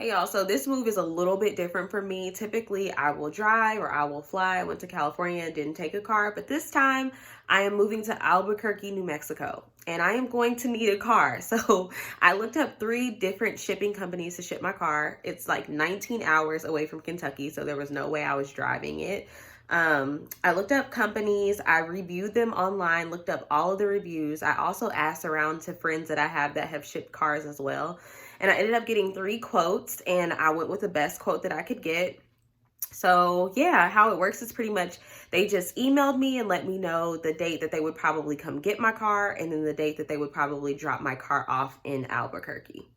Hey y'all, so this move is a little bit different for me. Typically, I will drive or I will fly. I went to California and didn't take a car, but this time I am moving to Albuquerque, New Mexico, and I am going to need a car. So I looked up 3 different shipping companies to ship my car. It's like 19 hours away from Kentucky, so there was no way I was driving it. I looked up companies, I reviewed them online, looked up all of the reviews. I also asked around to friends that I have that have shipped cars as well. And I ended up getting 3 quotes, and I went with the best quote that I could get. So yeah, how it works is pretty much they just emailed me and let me know the date that they would probably come get my car, and then the date that they would probably drop my car off in Albuquerque.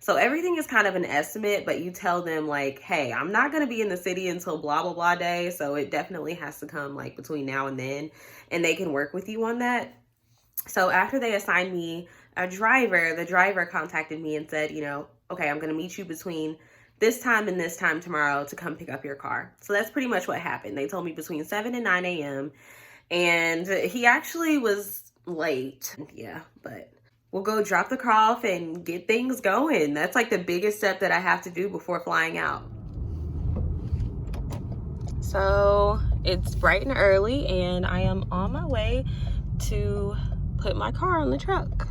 So everything is kind of an estimate, but you tell them like, hey, I'm not going to be in the city until blah, blah, blah day. So it definitely has to come like between now and then, and they can work with you on that. So after they assigned me a driver, the driver contacted me and said, okay, I'm going to meet you between this time and this time tomorrow to come pick up your car. So that's pretty much what happened. They told me between 7 and 9 a.m. And he actually was late. Yeah, but we'll go drop the car off and get things going. That's like the biggest step that I have to do before flying out. So it's bright and early, and I am on my way to put my car on the truck.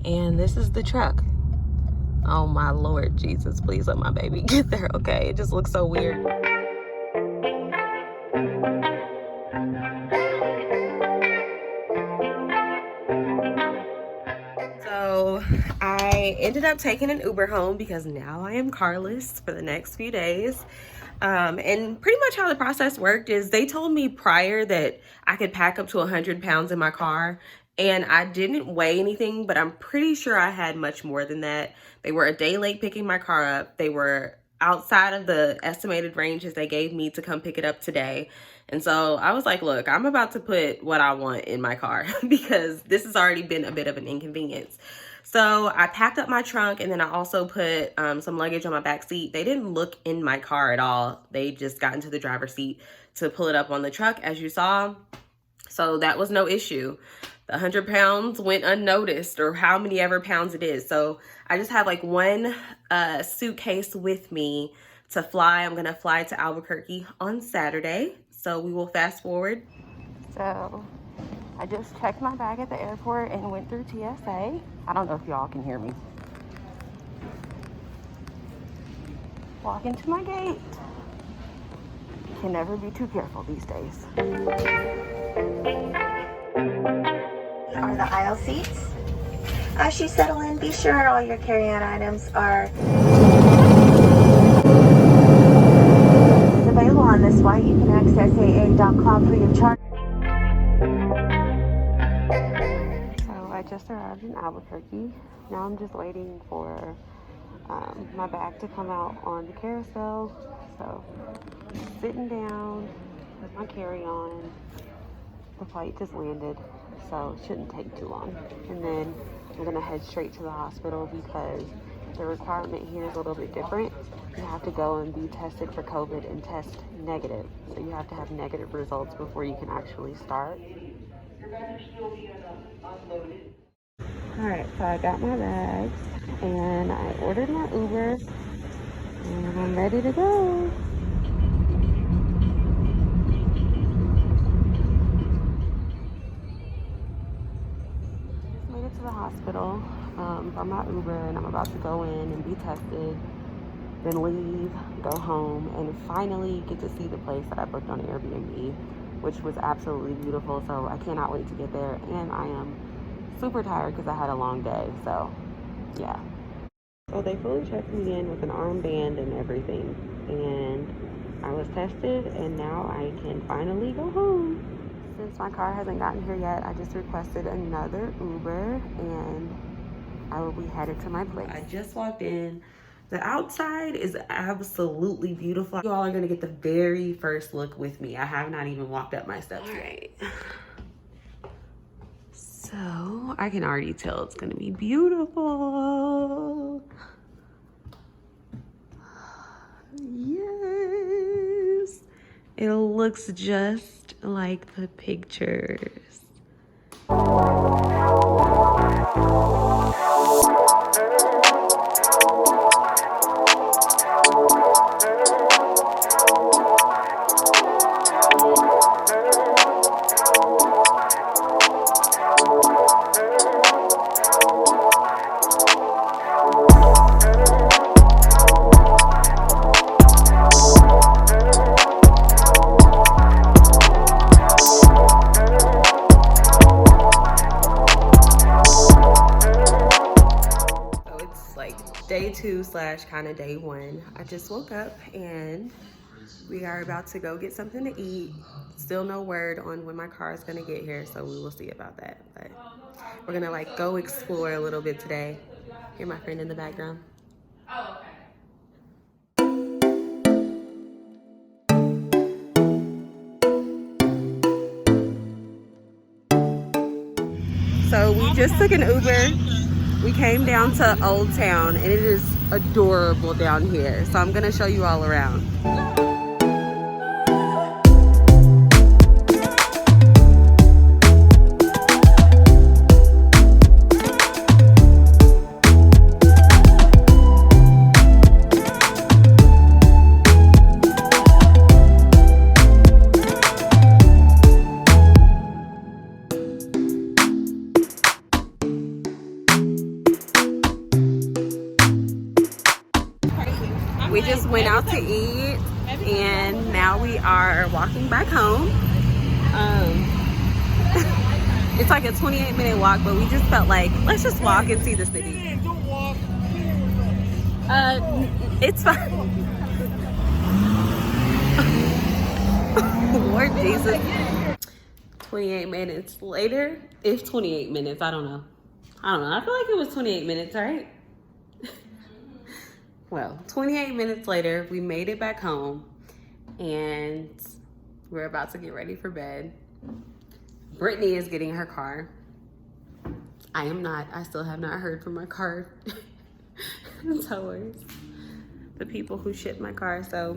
And this is the truck. Oh my Lord Jesus, please let my baby get there, okay? It just looks so weird. So I ended up taking an Uber home because now I am carless for the next few days. And pretty much how the process worked is they told me prior that I could pack up to 100 pounds in my car, and I didn't weigh anything, but I'm pretty sure I had much more than that. They were a day late picking my car up. They were outside of the estimated ranges they gave me to come pick it up today. And so I was like, look, I'm about to put what I want in my car because this has already been a bit of an inconvenience. So I packed up my trunk, and then I also put some luggage on my back seat. They didn't look in my car at all. They just got into the driver's seat to pull it up on the truck, as you saw. So that was no issue. The 100 pounds went unnoticed, or how many ever pounds it is. So I just have like one suitcase with me to fly. I'm going to fly to Albuquerque on Saturday. So we will fast forward. So I just checked my bag at the airport and went through TSA. I don't know if y'all can hear me. Walk into my gate. Can never be too careful these days. Are the aisle seats. As you settle in, be sure all your carry-on items are available on this flight. You can access aa.com free of charge. So I just arrived in Albuquerque. Now I'm just waiting for my bag to come out on the carousel. So sitting down with my carry-on. The flight just landed, so it shouldn't take too long. And then I'm gonna head straight to the hospital because the requirement here is a little bit different. You have to go and be tested for COVID and test negative. So you have to have negative results before you can actually start. All right, so I got my bags and I ordered my Uber and I'm ready to go. Made it to the hospital from my Uber, and I'm about to go in and be tested, then leave, go home, and finally get to see the place that I booked on Airbnb, which was absolutely beautiful. So I cannot wait to get there, and I am super tired because I had a long day. So yeah. So they fully checked me in with an armband and everything, and I was tested, and now I can finally go home. Since my car hasn't gotten here yet, I just requested another Uber, and I will be headed to my place. I just walked in. The outside is absolutely beautiful. You all are gonna get the very first look with me. I have not even walked up my steps yet. So I can already tell it's gonna be beautiful. Yes, it looks just like the pictures. day 2 / kind of day 1. I just woke up and we are about to go get something to eat. Still no word on when my car is gonna get here, so we will see about that. But we're gonna like go explore a little bit today. Hear my friend in the background. Oh, okay. So we just took an Uber. We came down to Old Town and it is adorable down here. So I'm gonna show you all around. We just went out to eat and now we are walking back home. It's like a 28-minute walk, but we just felt like, let's just walk and see the city. It's fine. Lord Jesus. 28 minutes later, if 28 minutes, I don't know. I feel like it was 28 minutes, right? Well, 28 minutes later, we made it back home and we're about to get ready for bed. Brittany is getting her car. I am not. I still have not heard from my car towers, the people who shipped my car. So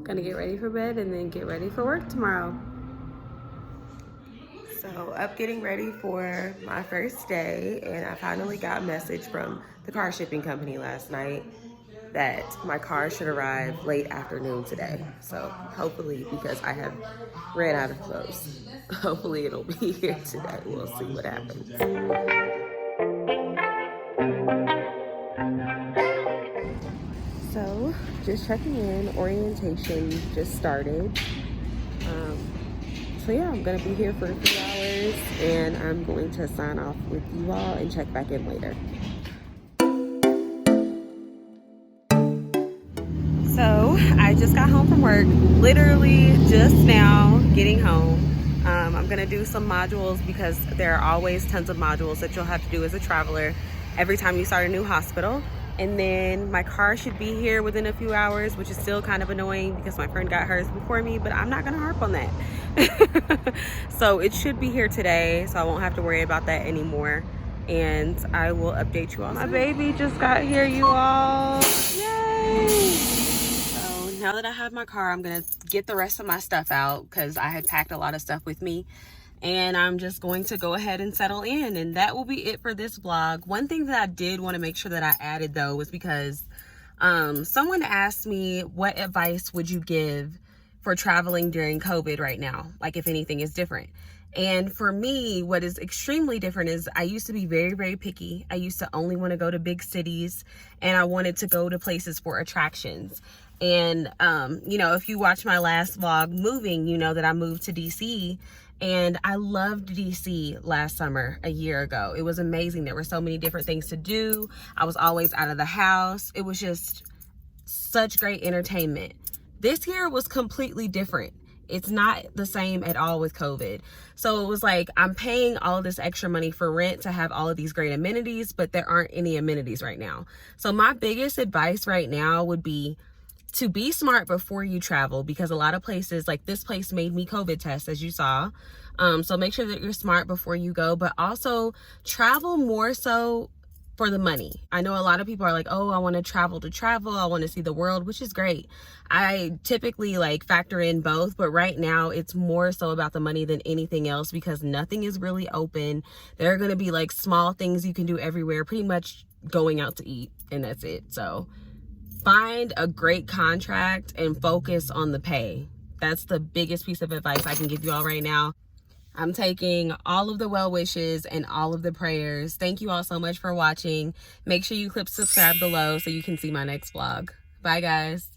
gonna get ready for bed and then get ready for work tomorrow. So up getting ready for my first day, and I finally got a message from the car shipping company last night that my car should arrive late afternoon today. So hopefully, because I have ran out of clothes, hopefully it'll be here today. We'll see what happens. So just checking in, orientation just started. So yeah, I'm gonna be here for a few hours and I'm going to sign off with you all and check back in later. So I just got home from work, literally just now getting home. I'm gonna do some modules because there are always tons of modules that you'll have to do as a traveler every time you start a new hospital. And then my car should be here within a few hours, which is still kind of annoying because my friend got hers before me, but I'm not gonna harp on that. So it should be here today, so I won't have to worry about that anymore. And I will update you all. My baby just got here, you all. Yay! So now that I have my car, I'm gonna get the rest of my stuff out because I had packed a lot of stuff with me. And I'm just going to go ahead and settle in, and that will be it for this vlog. One thing that I did want to make sure that I added though was because someone asked me, what advice would you give for traveling during COVID right now? Like if anything is different. And for me, what is extremely different is I used to be very, very picky. I used to only want to go to big cities and I wanted to go to places for attractions. And, you know, if you watch my last vlog moving, you know that I moved to DC. And I loved DC last summer, a year ago. It was amazing. There were so many different things to do. I was always out of the house. It was just such great entertainment. This year was completely different. It's not the same at all with COVID. So it was like, I'm paying all this extra money for rent to have all of these great amenities, but there aren't any amenities right now. So my biggest advice right now would be to be smart before you travel, because a lot of places, like this place made me COVID test, as you saw. So make sure that you're smart before you go, but also travel more so for the money. I know a lot of people are like, oh, I want to travel. I want to see the world, which is great. I typically like factor in both, but right now it's more so about the money than anything else because nothing is really open. There are going to be like small things you can do everywhere, pretty much going out to eat, and that's it. So find a great contract and focus on the pay. That's the biggest piece of advice I can give you all right now. I'm taking all of the well wishes and all of the prayers. Thank you all so much for watching. Make sure you click subscribe below so you can see my next vlog. Bye guys.